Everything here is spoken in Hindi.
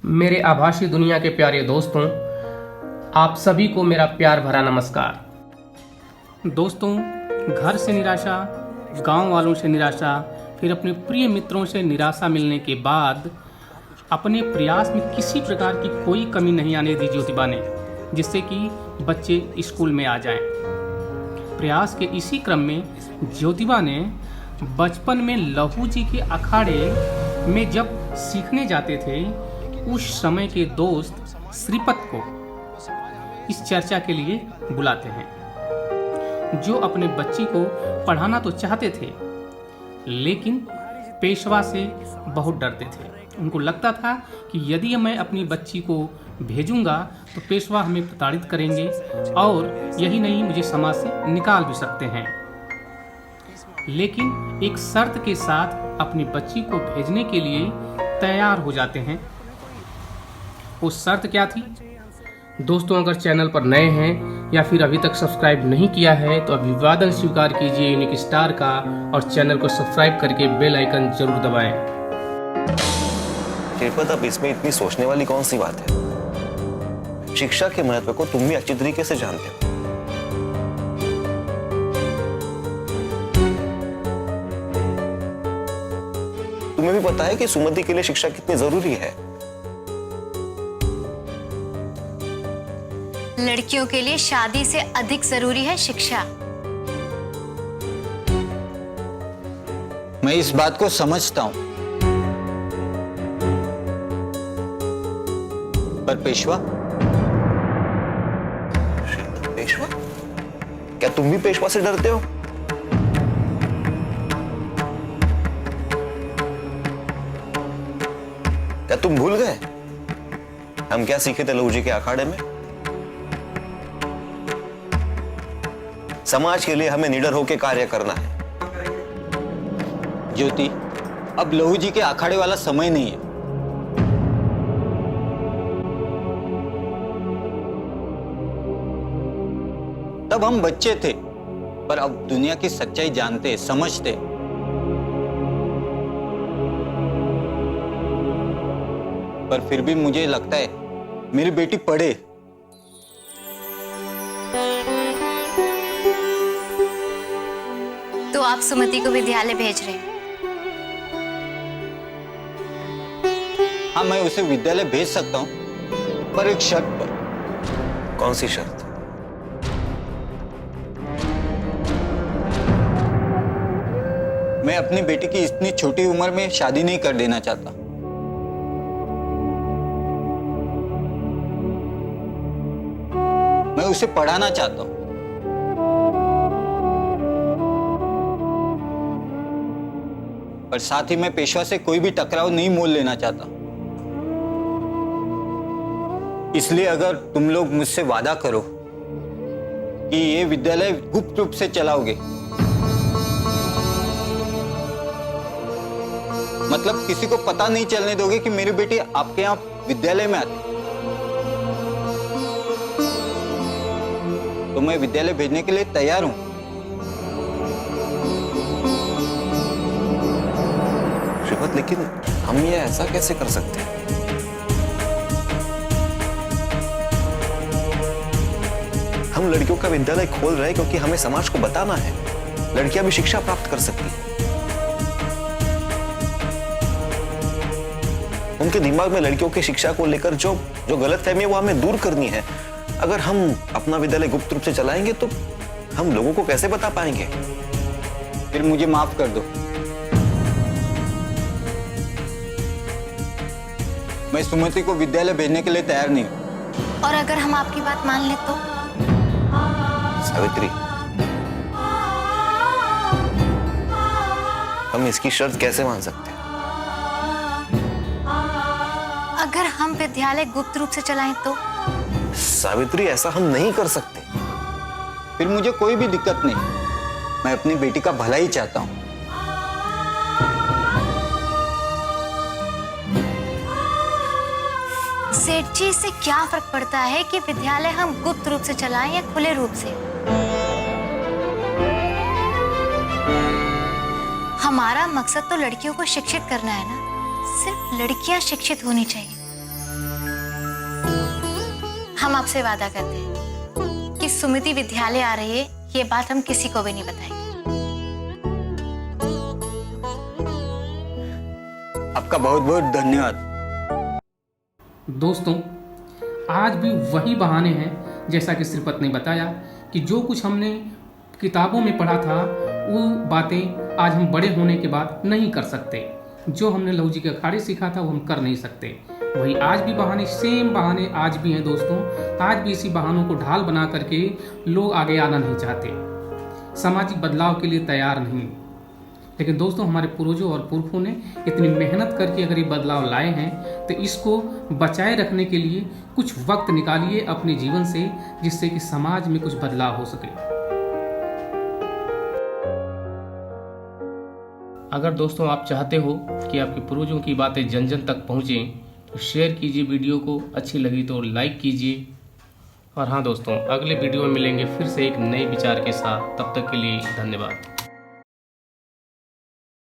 मेरे आभासी दुनिया के प्यारे दोस्तों, आप सभी को मेरा प्यार भरा नमस्कार। दोस्तों, घर से निराशा, गांव वालों से निराशा, फिर अपने प्रिय मित्रों से निराशा मिलने के बाद अपने प्रयास में किसी प्रकार की कोई कमी नहीं आने दी ज्योतिबा ने, जिससे कि बच्चे स्कूल में आ जाएं। प्रयास के इसी क्रम में ज्योतिबा ने बचपन में लहू जी के अखाड़े में जब सीखने जाते थे, उस समय के दोस्त श्रीपत को इस चर्चा के लिए बुलाते हैं, जो अपने बच्ची को पढ़ाना तो चाहते थे, लेकिन पेशवा से बहुत डरते थे। उनको लगता था कि यदि मैं अपनी बच्ची को भेजूंगा तो पेशवा हमें प्रताड़ित करेंगे और यही नहीं, मुझे समाज से निकाल भी सकते हैं। लेकिन एक शर्त के साथ अपनी बच्ची को भेजने के लिए तैयार हो जाते हैं। वो शर्त क्या थी? दोस्तों, अगर चैनल पर नए हैं या फिर अभी तक सब्सक्राइब नहीं किया है तो अभिवादन स्वीकार कीजिए यूनिक स्टार का और चैनल को सब्सक्राइब करके बेल आइकन जरूर दबाएं। श्रीपत, अब इसमें इतनी सोचने वाली कौन सी बात है? शिक्षा के महत्व को तुम भी अच्छी तरीके से जानते हो। तुम्हें भी पता है कि सुमति के लिए शिक्षा कितनी जरूरी है। लड़कियों के लिए शादी से अधिक जरूरी है शिक्षा। मैं इस बात को समझता हूं, पर पेशवा, पेशवा? क्या तुम भी पेशवा से डरते हो? क्या तुम भूल गए हम क्या सीखे थे लहू जी के अखाड़े में? समाज के लिए हमें निडर होकर कार्य करना है। ज्योति, अब लहू जी के अखाड़े वाला समय नहीं है। तब हम बच्चे थे, पर अब दुनिया की सच्चाई जानते, समझते। पर फिर भी मुझे लगता है मेरी बेटी पढ़े। तो आप सुमति को विद्यालय भेज रहे हैं? हाँ, मैं उसे विद्यालय भेज सकता हूं, पर एक शर्त पर। कौन सी शर्त? मैं अपनी बेटी की इतनी छोटी उम्र में शादी नहीं कर देना चाहता। मैं उसे पढ़ाना चाहता हूं। पर साथ ही मैं पेशवा से कोई भी टकराव नहीं मोल लेना चाहता। इसलिए अगर तुम लोग मुझसे वादा करो कि ये विद्यालय गुप्त रूप से चलाओगे, मतलब किसी को पता नहीं चलने दोगे कि मेरी बेटी आपके यहाँ विद्यालय में आती, तो मैं विद्यालय भेजने के लिए तैयार हूं। श्रीपत, लेकिन हम ये ऐसा कैसे कर सकते हैं? हम लड़कियों का विद्यालय खोल रहे हैं क्योंकि हमें समाज को बताना है लड़कियां भी शिक्षा प्राप्त कर सकती हैं। उनके दिमाग में लड़कियों की शिक्षा को लेकर जो गलतफहमी है वो हमें दूर करनी है। अगर हम अपना विद्यालय गुप्त रूप से चलाएंगे तो हम लोगों को कैसे बता पाएंगे? फिर मुझे माफ कर दो। मैं सुमति को विद्यालय भेजने के लिए तैयार नहीं हूं। और अगर हम आपकी बात मान ले तो? सावित्री, हम इसकी शर्त कैसे मान सकते हैं? अगर हम विद्यालय गुप्त रूप से चलाएं तो? सावित्री, ऐसा हम नहीं कर सकते। फिर मुझे कोई भी दिक्कत नहीं। मैं अपनी बेटी का भला ही चाहता हूं। सेठ जी, इससे क्या फर्क पड़ता है कि विद्यालय हम गुप्त रूप से चलाएं या खुले रूप से? हमारा मकसद तो लड़कियों को शिक्षित करना है ना। सिर्फ लड़कियां शिक्षित होनी चाहिए। हम आपसे वादा करते हैं कि सुमिति विद्यालय आ रही है, ये बात हम किसी को भी नहीं बताएंगे। आपका बहुत बहुत धन्यवाद। दोस्तों, आज भी वही बहाने हैं, जैसा कि श्रीपत ने बताया कि जो कुछ हमने किताबों में पढ़ा था वो बातें आज हम बड़े होने के बाद नहीं कर सकते। जो हमने लहू जी के अखाड़े सीखा था वो हम कर नहीं सकते। वही आज भी बहाने, सेम बहाने आज भी हैं दोस्तों। आज भी इसी बहानों को ढाल बना करके लोग आगे आना नहीं चाहते, सामाजिक बदलाव के लिए तैयार नहीं। लेकिन दोस्तों, हमारे पूर्वजों और पुरखों ने इतनी मेहनत करके अगर ये बदलाव लाए हैं तो इसको बचाए रखने के लिए कुछ वक्त निकालिए अपने जीवन से, जिससे कि समाज में कुछ बदलाव हो सके। अगर दोस्तों आप चाहते हो कि आपके पूर्वजों की बातें जन जन तक पहुँचें तो शेयर कीजिए वीडियो को, अच्छी लगी तो लाइक कीजिए। और हाँ दोस्तों, अगले वीडियो में मिलेंगे फिर से एक नए विचार के साथ। तब तक के लिए धन्यवाद।